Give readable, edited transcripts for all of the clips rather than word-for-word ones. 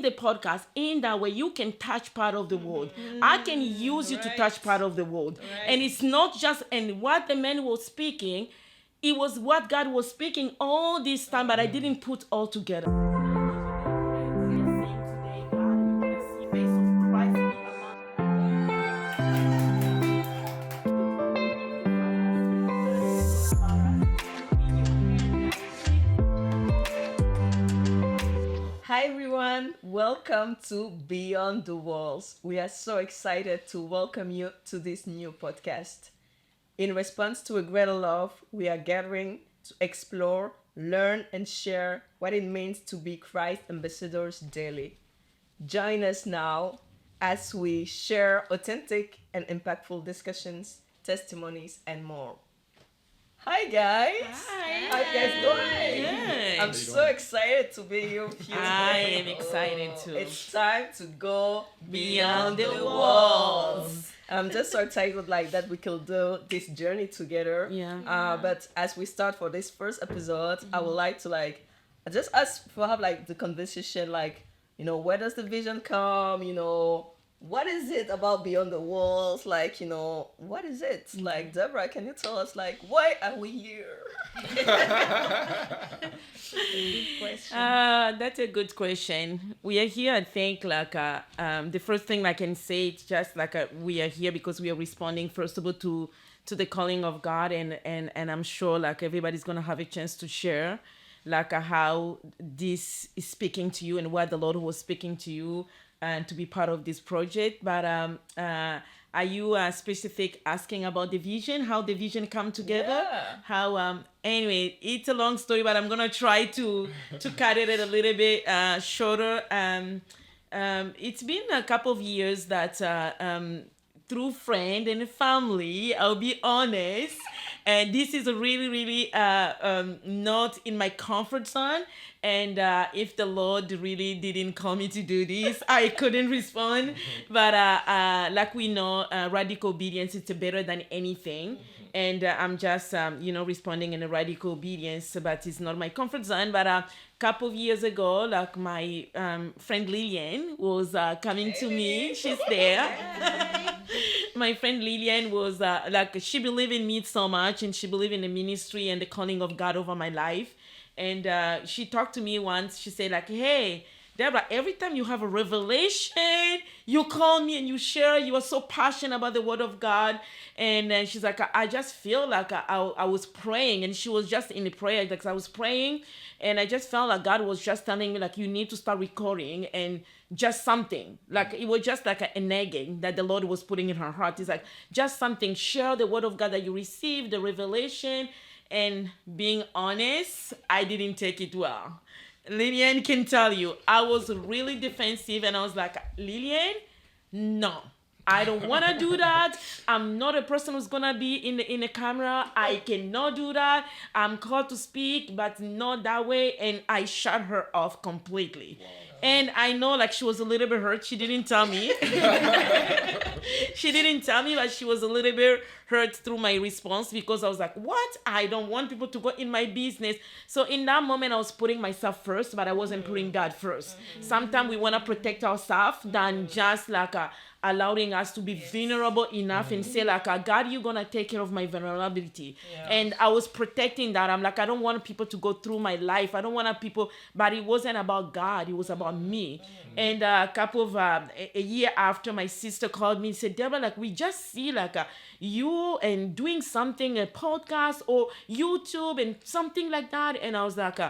the podcast in that way you can touch part of the world. I can use you to touch part of the world. And it's not just, and what the man was speaking, it was what God was speaking all this time, but I didn't put all together. Hi everyone, welcome to Beyond the Walls. We are so excited to welcome you to this new podcast. In response to a greater love, we are gathering to explore, learn, and share what it means to be Christ ambassadors daily. Join us now as we share authentic and impactful discussions, testimonies, and more. Hi guys! Hi. How you guys doing? Good. I'm so excited to be here with you. I am excited too. It's time to go Beyond the walls. I'm just so excited that we could do this journey together. Yeah. But as we start for this first episode, I would like to just ask for the conversation where does the vision come? What is it about Beyond the Walls? What is it? Deborah, can you tell us why are we here? Good question. That's a good question. We are here, I think, the first thing I can say, it's just we are here because we are responding, first of all, to the calling of God, and I'm sure everybody's going to have a chance to share how this is speaking to you and what the Lord was speaking to you and to be part of this project. But are you specific asking about the vision, how the vision come together? Yeah. How anyway, it's a long story, but I'm gonna try to cut it a little bit shorter. It's been a couple of years that through friend and family, I'll be honest, and this is really not in my comfort zone. And if the Lord really didn't call me to do this, I couldn't respond. But like we know, radical obedience is better than anything. And I'm just, responding in a radical obedience, but it's not my comfort zone. But a couple of years ago, my friend Lillian was coming to me. She's there. My friend Lillian was she believed in me so much, and she believed in the ministry and the calling of God over my life. And she talked to me once. She said hey, Deborah, every time you have a revelation, you call me and you share. You are so passionate about the word of God. And she's like, I just feel I was praying, and she was just in the prayer. I was praying, and I just felt God was just telling me you need to start recording, and just something it was just a nagging that the Lord was putting in her heart. It's just something. Share the word of God that you received, the revelation. And being honest, I didn't take it well. Lillian can tell you, I was really defensive, and I was like, Lillian, no, I don't want to do that. I'm not a person who's going to be in the camera. I cannot do that. I'm called to speak, but not that way. And I shut her off completely. Wow. And I know she was a little bit hurt. She didn't tell me. She didn't tell me, but she was a little bit hurt through my response, because I was like, what? I don't want people to go in my business. So in that moment, I was putting myself first, but I wasn't putting God first. Sometimes we want to protect ourselves than just allowing us to be vulnerable enough and say God, you're going to take care of my vulnerability. Yeah. And I was protecting that. I'm I don't want people to go through my life. I don't want people, but it wasn't about God. It was about me. And a couple of, a year after, my sister called me and said, Deborah, we just see you and doing something, a podcast or YouTube and something like that. And I was like,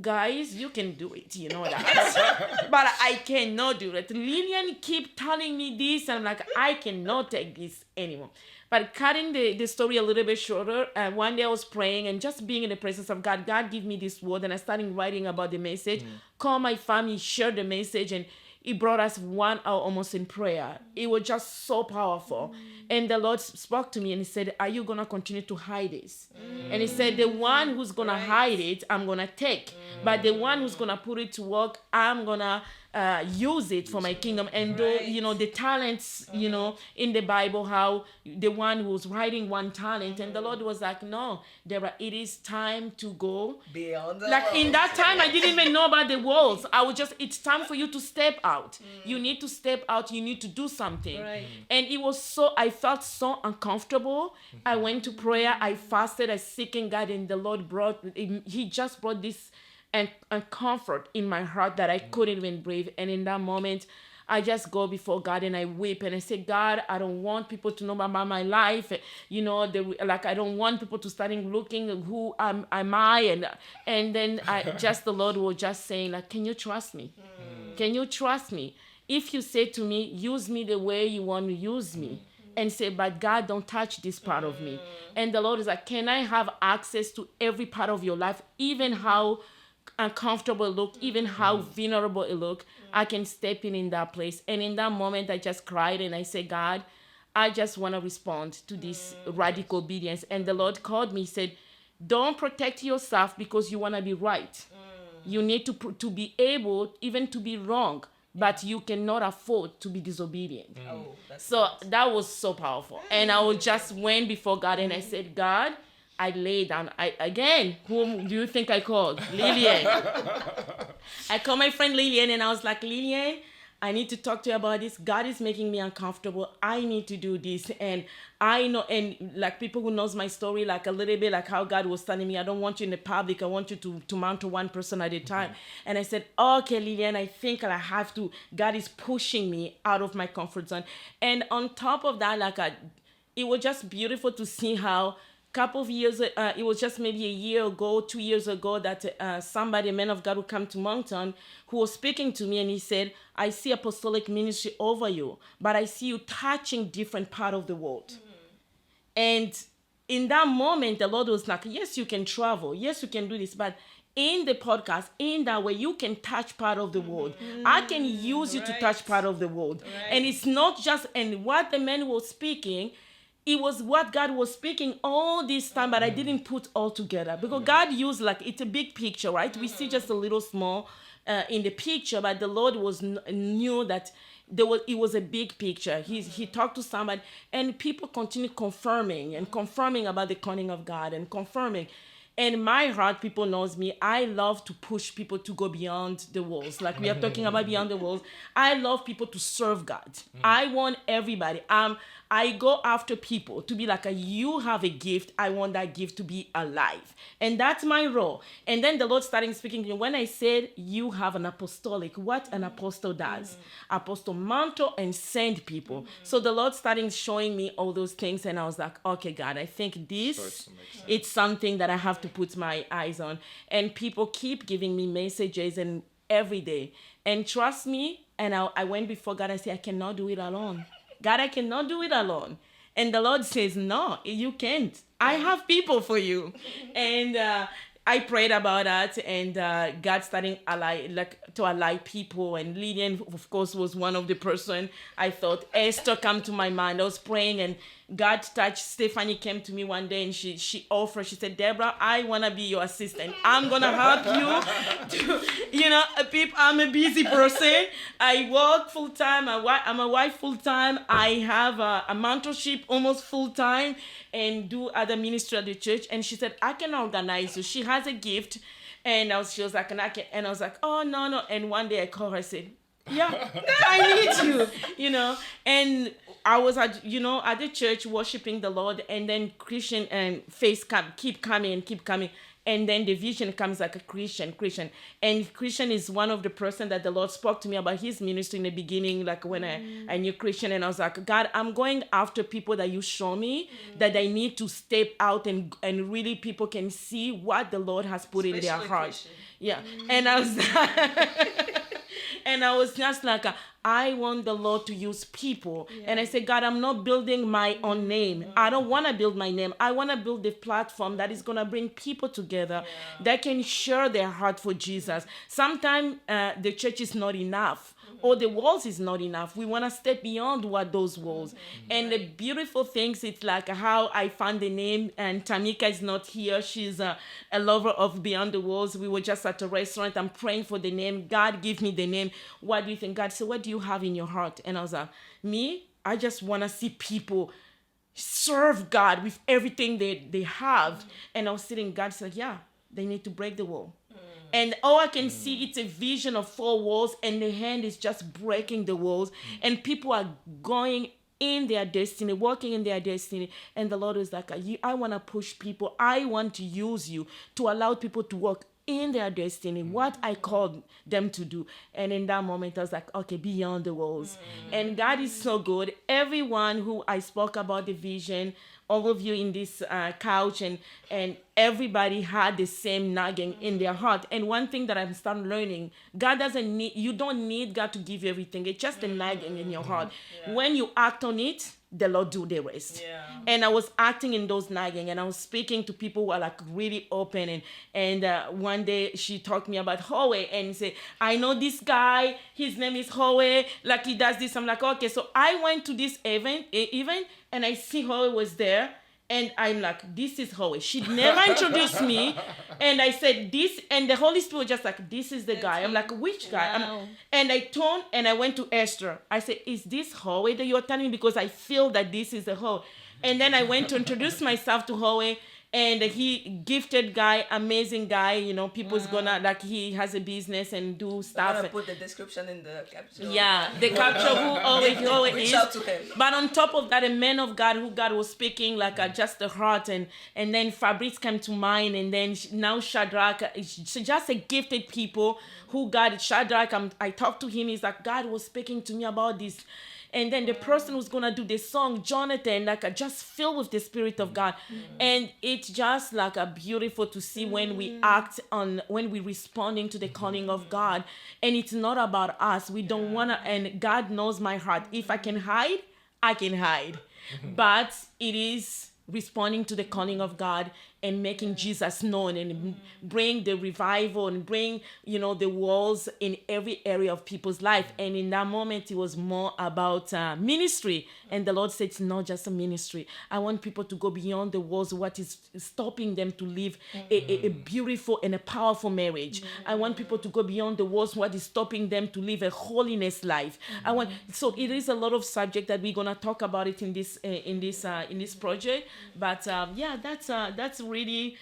guys, you can do it, you know that. But I cannot do it. Lillian keep telling me this, and I'm I cannot take this anymore. But cutting the story a little bit shorter, one day I was praying and just being in the presence of God. God gave me this word, and I started writing about the message. Call my family, share the message, and He brought us 1 hour almost in prayer. It was just so powerful. And the Lord spoke to me and He said, are you going to continue to hide this? And He said, the one who's going to hide it, I'm going to take. But the one who's going to put it to work, I'm going to use it for my kingdom. And though, you know, the talents, you know, in the Bible, how the one who was writing one talent, and the Lord was like, no, Deborah, it is time to go Beyond the like walls. in that time I didn't even know about the walls. I was just, it's time for you to step out. You need to step out, you need to do something. Right. And it was so, I felt so uncomfortable. I went to prayer, I fasted, I seeking God, and the Lord brought, he just brought this and comfort in my heart that I couldn't even breathe. And in that moment, I just go before God and I weep and I say, God, I don't want people to know about my life. You know, like I don't want people to start looking who am I, and then I just, the Lord was just saying, like, can you trust me? Can you trust me? If you say to me, use me the way you want to use me, and say, but God, don't touch this part of me. And the Lord is like, can I have access to every part of your life, even how uncomfortable it look, even how vulnerable it look, I can step in that place. And in that moment, I just cried and I said, God, I just want to respond to this radical obedience. And the Lord called me, said, don't protect yourself because you want to be right. You need to be able, even to be wrong, but you cannot afford to be disobedient. Oh, that's So nice. that was so powerful. And I would just went before God and I said, God, I lay down. Whom do you think I called? Lillian. I called my friend Lillian and I was like, Lillian, I need to talk to you about this. God is making me uncomfortable. I need to do this. And I know, and like people who knows my story, like a little bit like how God was telling me, I don't want you in the public. I want you to mentor one person at a time. And I said, okay, Lillian, I think I have to. God is pushing me out of my comfort zone. And on top of that, it was just beautiful to see how couple of years, it was just maybe a year ago, 2 years ago, that somebody, a man of God, would come to Moncton, who was speaking to me, and he said, I see apostolic ministry over you, but I see you touching different part of the world. And in that moment, the Lord was like, yes, you can travel. Yes, you can do this, but in the podcast, in that way, you can touch part of the world. I can use you to touch part of the world. And it's not just, and what the man was speaking, it was what God was speaking all this time, but I didn't put all together because God used, like, it's a big picture, right? We see just a little small in the picture, but the Lord knew that it was a big picture. He talked to somebody, and people continue confirming about the calling of God and confirming. And my heart, people knows me, I love to push people to go beyond the walls. Like we are talking about beyond the walls. I love people to serve God. I want everybody. I go after people to be like, you have a gift. I want that gift to be alive. And that's my role. And then the Lord started speaking to me. When I said, you have an apostolic, what an apostle does. Apostle mentor and send people. So the Lord started showing me all those things. And I was like, okay, God, I think this, it's something that I have to put my eyes on. And people keep giving me messages and every day. And trust me, and I went before God and said, I cannot do it alone. God, I cannot do it alone. And the Lord says, no, you can't. I have people for you. And I prayed about that, and God started to ally people. And Lillian, of course, was one of the person. I thought Esther come to my mind. I was praying, and God touched. Stephanie came to me one day, and she offered. She said, Deborah, I want to be your assistant. I'm going to help you. I'm a busy person. I work full time. I'm a wife full time. I have a mentorship almost full time and do other ministry at the church. And she said, I can organize you. She has a gift. And she was like, and I was like, oh, no. And one day I called her, I said, yeah, I need you, And I was at the church worshiping the Lord, and then Christian and faith keep coming. And then the vision comes like a Christian. And Christian is one of the person that the Lord spoke to me about his ministry in the beginning, like when I knew Christian. And I was like, God, I'm going after people that you show me that I need to step out and really people can see what the Lord has put in their heart. Christian. Yeah. And I was and I was just like, I want the Lord to use people. And I said, God, I'm not building my own name. I don't want to build my name. I want to build a platform that is going to bring people together that can share their heart for Jesus. Sometimes the church is not enough. Or the walls is not enough. We want to step beyond what those walls. And the beautiful things, it's like how I found the name, and Tamika is not here. She's a lover of Beyond the Walls. We were just at a restaurant. I'm praying for the name. God, give me the name. What do you think? God said, what do you have in your heart? And I was like, me? I just want to see people serve God with everything they have. And I was sitting, God said, yeah, they need to break the wall. And all I can see, it's a vision of 4 walls, and the hand is just breaking the walls, and people are going in their destiny, walking in their destiny. And the Lord is like, I want to push people. I want to use you to allow people to walk in their destiny, what I called them to do. And in that moment, I was like, okay, beyond the walls. And God is so good. Everyone who I spoke about the vision, all of you in this couch, and everybody had the same nagging in their heart. And one thing that I'm starting learning, you don't need God to give you everything. It's just a nagging in your heart. When you act on it, the Lord do the rest. And I was acting in those nagging, and I was speaking to people who are like really open. And one day she talked to me about Howe, and said, I know this guy, his name is Howe, like he does this. I'm like, okay. So I went to this event, and I see Howe was there. And I'm like, this is Howe. She never introduced me. And I said, this, and the Holy Spirit was just like, this is the guy. I'm like, which guy? Wow. And I turned and I went to Esther. I said, is this Howe that you're telling me? Because I feel that this is the Howe. And then I went to introduce myself to Howe. And he gifted guy, amazing guy, people's gonna, like, he has a business and do stuff. I'm gonna put the description in the caption. Yeah, the capture who always Reach is. out to him. But on top of that, a man of God who God was speaking, like just the heart, and then Fabrice came to mind, and then now Shadrach, just a gifted people who God, Shadrach, I talked to him, he's like, God was speaking to me about this. And then the person who's gonna do the song, Jonathan, like just filled with the Spirit of God. And it's just like a beautiful to see when we act on, when we responding to the calling of God. And it's not about us. We don't wanna, and God knows my heart. If I can hide, I can hide. But it is responding to the calling of God and making Jesus known, and bring the revival, and bring, the walls in every area of people's life. And in that moment, it was more about ministry. And the Lord said, it's not just a ministry. I want people to go beyond the walls, what is stopping them to live a beautiful and a powerful marriage. I want people to go beyond the walls, what is stopping them to live a holiness life. So it is a lot of subject that we're going to talk about it in this project. But that's really,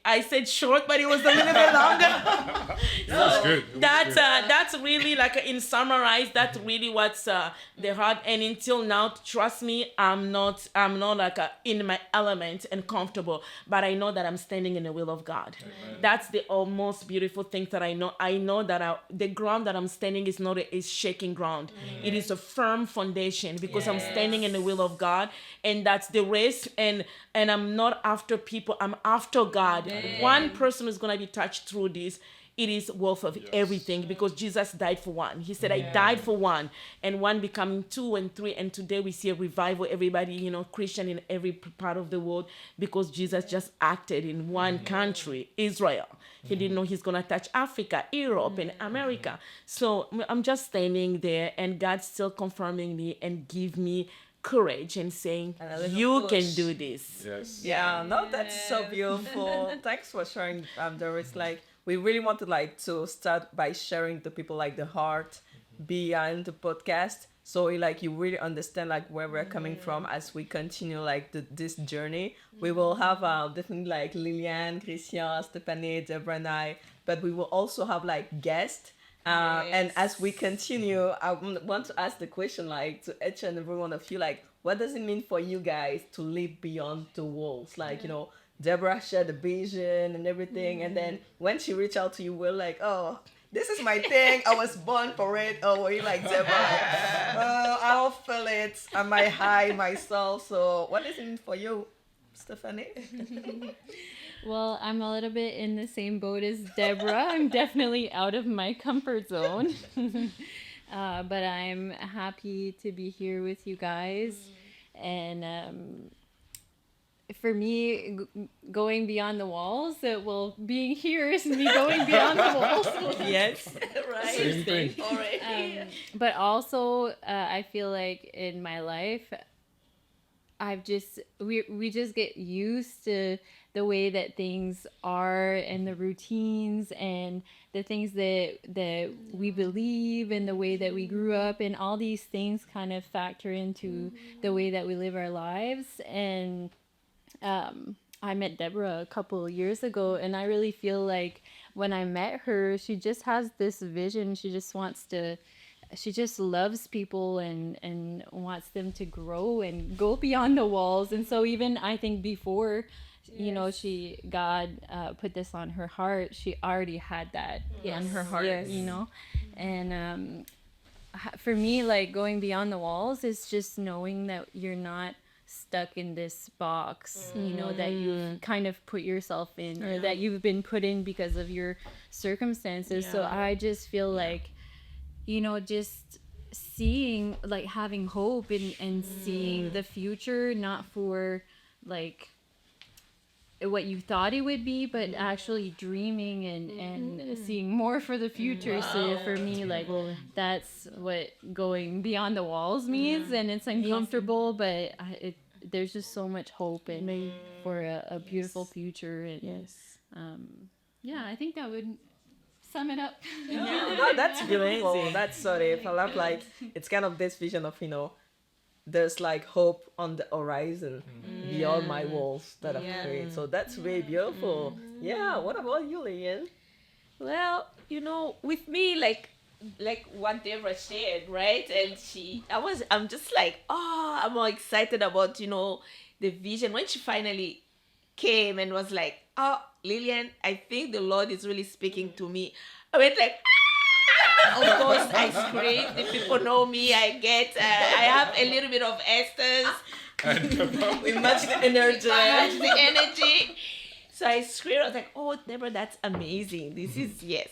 I said short, but it was a little bit longer. That's good. That's really like in summarize. That's really what's the heart. And until now, trust me, I'm not like in my element and comfortable, but I know that I'm standing in the will of God. Amen. That's the most beautiful thing that I know. I know that the ground that I'm standing is not a shaking ground. Mm. It is a firm foundation, because I'm standing in the will of God, and that's the race. And I'm not after people. I'm after God. Amen. One person is going to be touched through this. It is worth of everything, because Jesus died for one. He said, I died for one, and one becoming 2 and 3. And today we see a revival, everybody, Christian in every part of the world, because Jesus just acted in one country, Israel. He didn't know he's going to touch Africa, Europe, and America. So I'm just standing there, and God's still confirming me and give me courage and saying, you can do this. Yes. Yeah, no, that's so beautiful. Thanks for sharing, Doris. Like, we really wanted to start by sharing to people the heart behind the podcast, so you really understand where we're coming from as we continue this journey. We will have definitely Liliane, Christian, Stephanie, Deborah, and I, but we will also have guests. And as we continue, I want to ask the question to each and every one of you, what does it mean for you guys to live beyond the walls? Deborah shared the vision and everything, and then when she reached out to you, we're like, oh, this is my thing. I was born for it. Oh, were you Deborah? I don't feel it. I might hide myself. So what does it mean for you, Stephanie? Well, I'm a little bit in the same boat as Deborah. I'm definitely out of my comfort zone. But I'm happy to be here with you guys. And for me, going beyond the walls, well, being here is me going beyond the walls. Yes. Right. Same thing. Already. But also, I feel like in my life, we just get used to the way that things are and the routines and the things that we believe and the way that we grew up, and all these things kind of factor into the way that we live our lives. And I met Deborah a couple of years ago, and I really feel like when I met her, she just has this vision. She just loves people and wants them to grow and go beyond the walls. And so even I think before, God put this on her heart, she already had that on her heart, And for me, like, going beyond the walls is just knowing that you're not stuck in this box, that you've kind of put yourself in, or that you've been put in because of your circumstances. So I just feel like, just seeing, like, having hope and seeing the future, not for like what you thought it would be, but actually dreaming and seeing more for the future. So for me, like, that's what going beyond the walls means. And it's uncomfortable, but there's just so much hope and for a beautiful future. And I think that would sum it up. No, that's beautiful. That's I love, like, it's kind of this vision of, there's like hope on the horizon beyond my walls that I've created. So that's really beautiful. Yeah. What about you, Lillian? Well, with me, like what Deborah shared, right? And I'm just like, I'm all excited about, the vision. When she finally came and was like, Lillian, I think the Lord is really speaking to me. I went like, of course, I screamed. If people know me, I have a little bit of Esther's. We match the energy. So I screamed. I was like, oh, Deborah, that's amazing. This is, yes.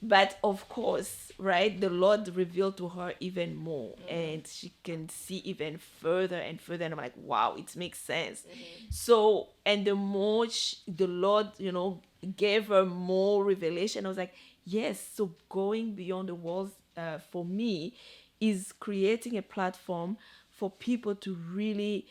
But of course, right, the Lord revealed to her even more, and she can see even further and further. And I'm like, wow, it makes sense. So, and the more the Lord, gave her more revelation, I was like, yes, so going beyond the walls for me is creating a platform for people to really,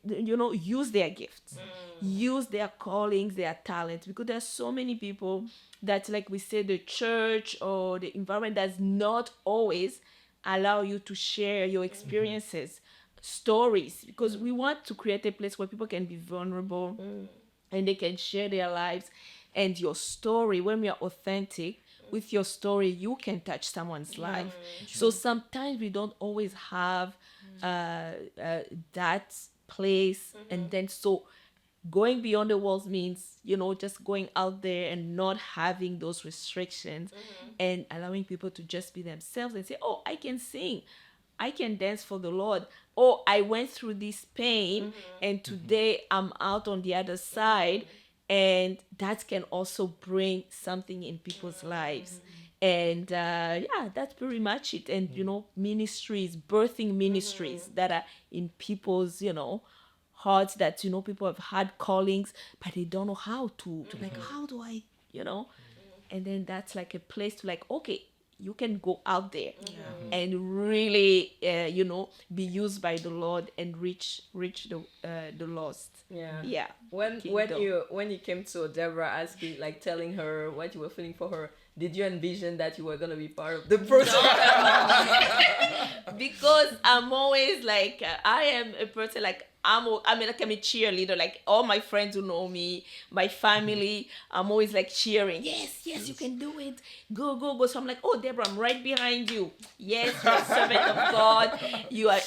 use their gifts, use their callings, their talents, because there's so many people that, like we say, the church or the environment does not always allow you to share your experiences, stories, because we want to create a place where people can be vulnerable and they can share their lives. And your story, when we are authentic with your story, you can touch someone's life. So sometimes we don't always have that place. And then so going beyond the walls means, just going out there and not having those restrictions and allowing people to just be themselves and say, oh, I can sing, I can dance for the Lord. Oh, I went through this pain and today I'm out on the other side. And that can also bring something in people's lives. And that's pretty much it. And, ministries, birthing ministries that are in people's, hearts, that, people have had callings, but they don't know how to like, how do I, and then that's like a place to, like, okay, you can go out there and really, be used by the Lord and reach the lost. Yeah. When you came to Deborah asking, like, telling her what you were feeling for her, did you envision that you were gonna be part of the person? Because I'm always like, I am a person like, I'm like, I'm a cheerleader. Like, all my friends who know me, my family, I'm always like cheering. Yes, you can do it. Go. So I'm like, oh, Deborah, I'm right behind you. Yes, you're a servant of God.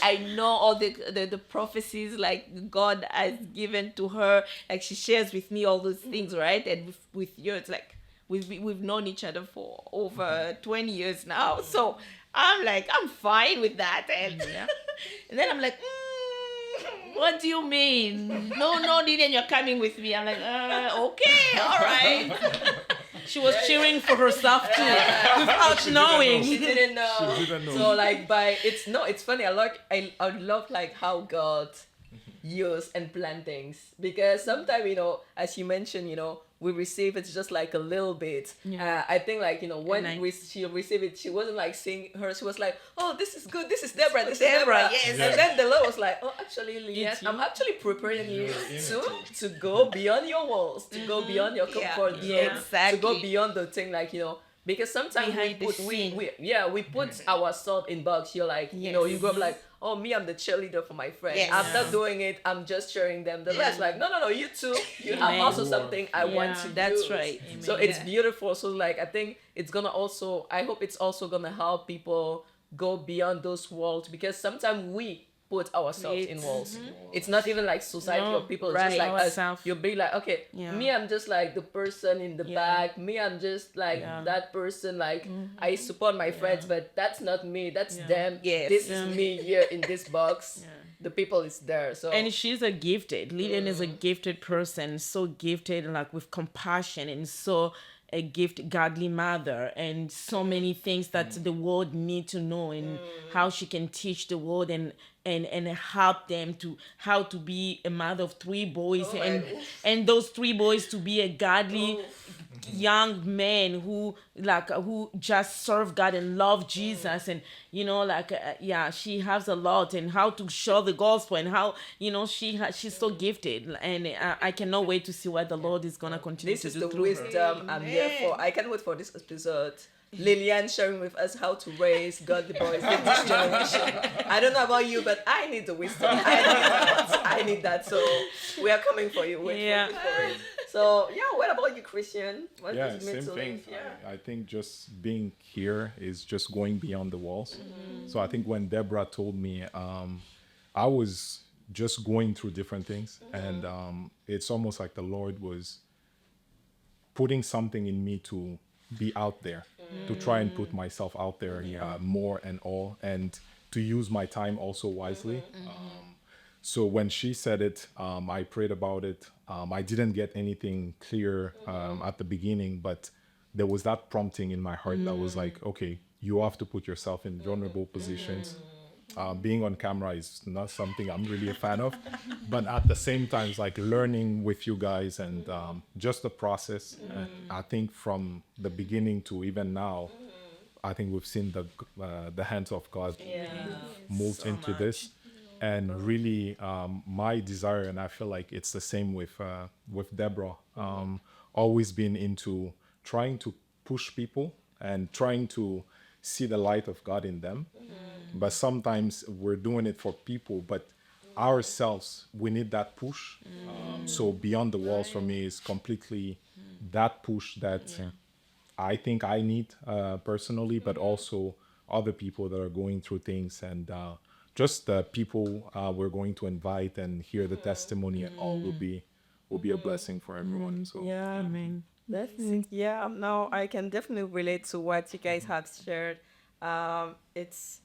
I know all the prophecies, like, God has given to her. Like, she shares with me all those things, right? And with you, it's like, we've known each other for over 20 years now. So I'm like, I'm fine with that. And, and then I'm like, what do you mean? No, Lillian, you're coming with me. I'm like, okay, all right. She was cheering for herself too, without knowing. She didn't know. She didn't know. So like it's funny. I love like how God use and plan things, because sometimes, as you mentioned, we receive it just like a little bit. I think like, when she received it, she wasn't like seeing her. She was like, oh, this is good. This is Deborah. This is Deborah. Yes. And then the Lord was like, oh, actually, Leah, I'm actually preparing you to go beyond your walls, to go beyond your comfort zone, Exactly. to go beyond the thing, like, because sometimes Behind the we put ourselves in box. You're like, you go up like, oh, me, I'm the cheerleader for my friends. Yes. I'm not doing it. I'm just cheering them. The rest, like, no, you too. You have Amen. also something I want to That's do. right. So Amen. it's beautiful. So like, I think it's gonna also, I hope it's also gonna help people go beyond those walls, because sometimes we put ourselves in walls. It's not even like society No, or people. It's right. just like us. Ourself. You'll be like, okay, Yeah. me, I'm just like the person in the back. Me, I'm just like that person. Like, I support my friends, but that's not me. That's them. Yes. This is me here in this box. The people is there. So And she's a gifted. Lillian is a gifted person, so gifted, like with compassion, and so a godly mother, and so many things that the world need to know, and how she can teach the world and help them to how to be a mother of 3 boys, and those 3 boys to be a godly young man who just serve God and love Jesus, and she has a lot, and how to share the gospel, and how she's so gifted, and I cannot wait to see what the Lord is gonna continue this to is do the through her. wisdom I'm here for. I can't wait for this episode. Lillian sharing with us how to raise godly boys in this generation. I don't know about you, but I need the wisdom. I need that. So we are coming for you. Wait for it. So what about you, Christian? What Yeah, does it mean same to thing. live? I think just being here is just going beyond the walls. So I think when Deborah told me, I was just going through different things, and it's almost like the Lord was putting something in me to be out there, to try and put myself out there more and all, and to use my time also wisely. So when she said it, I prayed about it. I didn't get anything clear at the beginning, but there was that prompting in my heart that was like, okay, you have to put yourself in vulnerable positions. Being on camera is not something I'm really a fan of, but at the same time, it's like learning with you guys, and just the process. I think from the beginning to even now, I think we've seen the hands of God moved into this. And really, my desire, and I feel like it's the same with Deborah, always been into trying to push people and trying to see the light of God in them. But sometimes we're doing it for people, but ourselves, we need that push. So beyond the walls for me is completely that push that I think I need personally, but also other people that are going through things, and just the people we're going to invite and hear the testimony and all will be a blessing for everyone. So I mean, That's it. Yeah, no, I can definitely relate to what you guys have shared. It's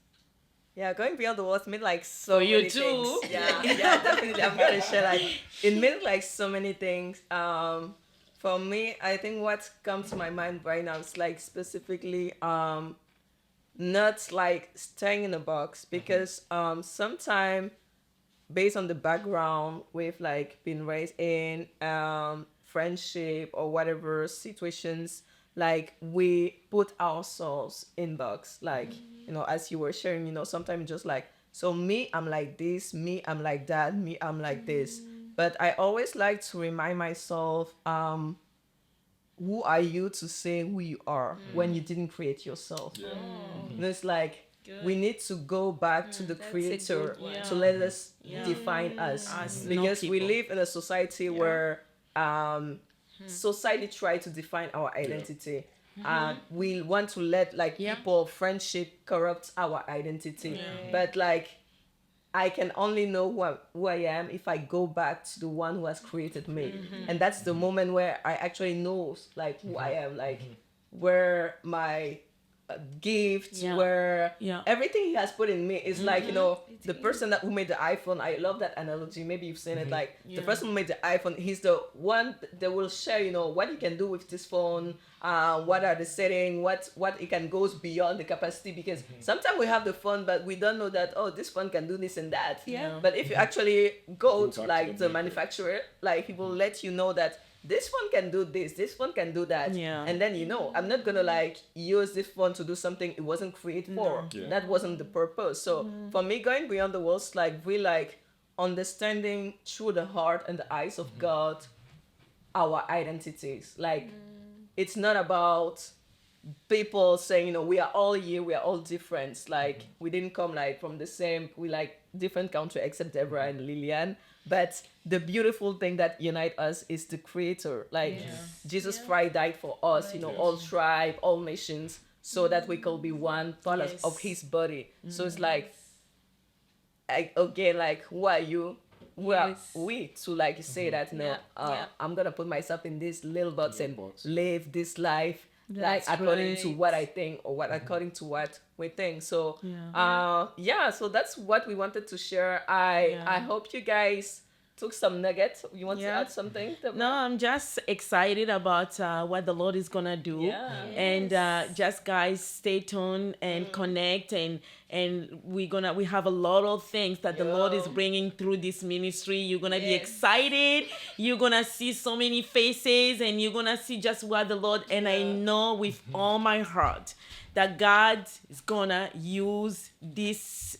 going beyond the walls meant like so you many too. things. Yeah, definitely. I'm gonna share like it meant like so many things. For me, I think what comes to my mind right now is like specifically not like staying in a box, because sometimes based on the background we've like been raised in, friendship or whatever situations, like we put ourselves in box, like as you were sharing, sometimes just like, so me, I'm like this, me, I'm like that, me, I'm like this. But I always like to remind myself, who are you to say who you are when you didn't create yourself? It's like we need to go back to the creator to let us define us, because we people. live in a society where society try to define our identity. We want to let like people, friendship corrupt our identity, but like I can only know who I am if I go back to the one who has created me. And that's the moment where I actually know like who I am, like where my gifts, Yeah. where Yeah. everything he has put in me is like, you know, the person who made the iPhone. I love that analogy. Maybe you've seen it. Like the person who made the iPhone, he's the one that will share, you know, what you can do with this phone, what are the settings, what it can goes beyond the capacity, because sometimes we have the phone but we don't know that, oh, this phone can do this and that. Yeah. But if you actually go Go to talk to like the the maker. manufacturer, like he will let you know that this phone can do this phone can do that. Yeah. And then, you know, I'm not gonna like use this phone to do something it wasn't created for. Yeah. That wasn't the purpose. So for me, going beyond the walls, like we like understanding through the heart and the eyes of God our identities. Like it's not about people saying, you know, we are all here, we are all different. Like we didn't come like from the same, we like different country except Deborah and Lillian. But the beautiful thing that unite us is the creator. Like Jesus Christ died for us, you know, all tribe, all nations, so that we could be one part Yes. of his body. So it's like, again, like who are you? Who are Yes. we to like say that, no, I'm gonna put myself in this little box and box. live this life like That's according to right. what I think, or what according to what we think. So Yeah. so that's what we wanted to share. I hope you guys took some nuggets. You want to Yeah. add something? No, I'm just excited about what the Lord is gonna do. Yeah. And just guys, stay tuned and connect, and we have a lot of things that the Lord is Yo. bringing through this ministry. You're gonna be Yes. excited. You're gonna see so many faces, and you're gonna see just what the Lord. And I know with all my heart that God is gonna use this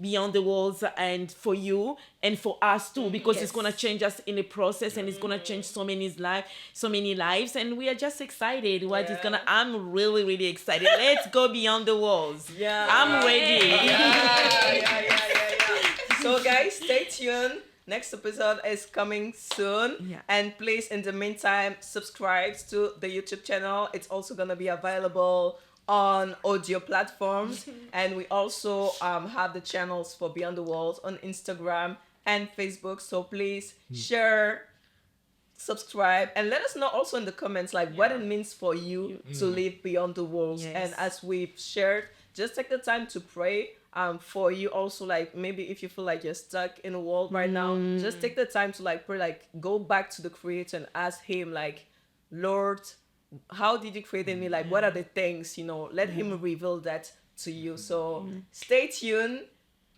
beyond the walls, and for you and for us too, because it's gonna change us in the process, and it's gonna change so many lives, and we are just excited what is gonna. I'm really, really excited. Let's go beyond the walls. Yeah. I'm ready. Yeah. So guys, stay tuned. Next episode is coming soon. Yeah. And please, in the meantime, subscribe to the YouTube channel. It's also gonna be available on audio platforms. And we also have the channels for Beyond the Walls on Instagram and Facebook. So please share, subscribe, and let us know also in the comments like what it means for you to live beyond the walls. Yes. And as we've shared, just take the time to pray for you also. Like maybe if you feel like you're stuck in a world right now, just take the time to like pray, like go back to the creator and ask him like, Lord, how did you create me? Like what are the things, you know, let him reveal that to you. So stay tuned.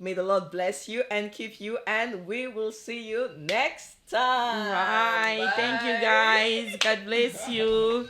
May the Lord bless you and keep you, and we will see you next time. Bye. Thank you, guys. God bless you.